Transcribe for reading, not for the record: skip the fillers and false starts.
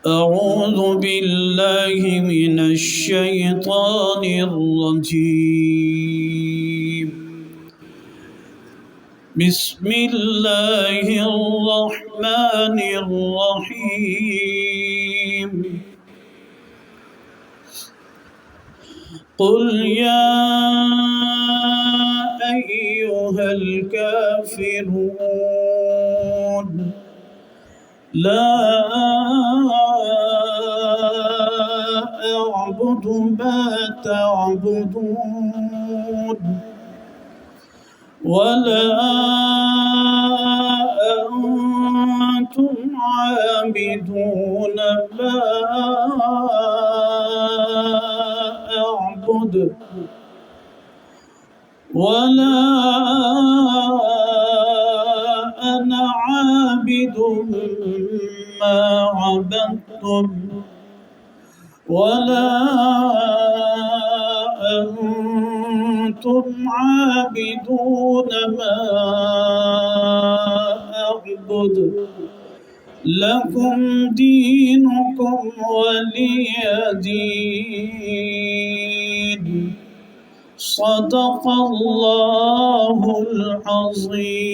أعوذ بالله من الشيطان الرجيم. بسم الله الرحمن الرحيم. قل يا أيها الكافرون لا أعبد ما تعبدون ولا أنتم عابدون ما أعبد ولا أنا عابد ما عبدتم ولا أنتم عابدون ما أعبد لكم دينكم ولي دين. صدق الله العظيم.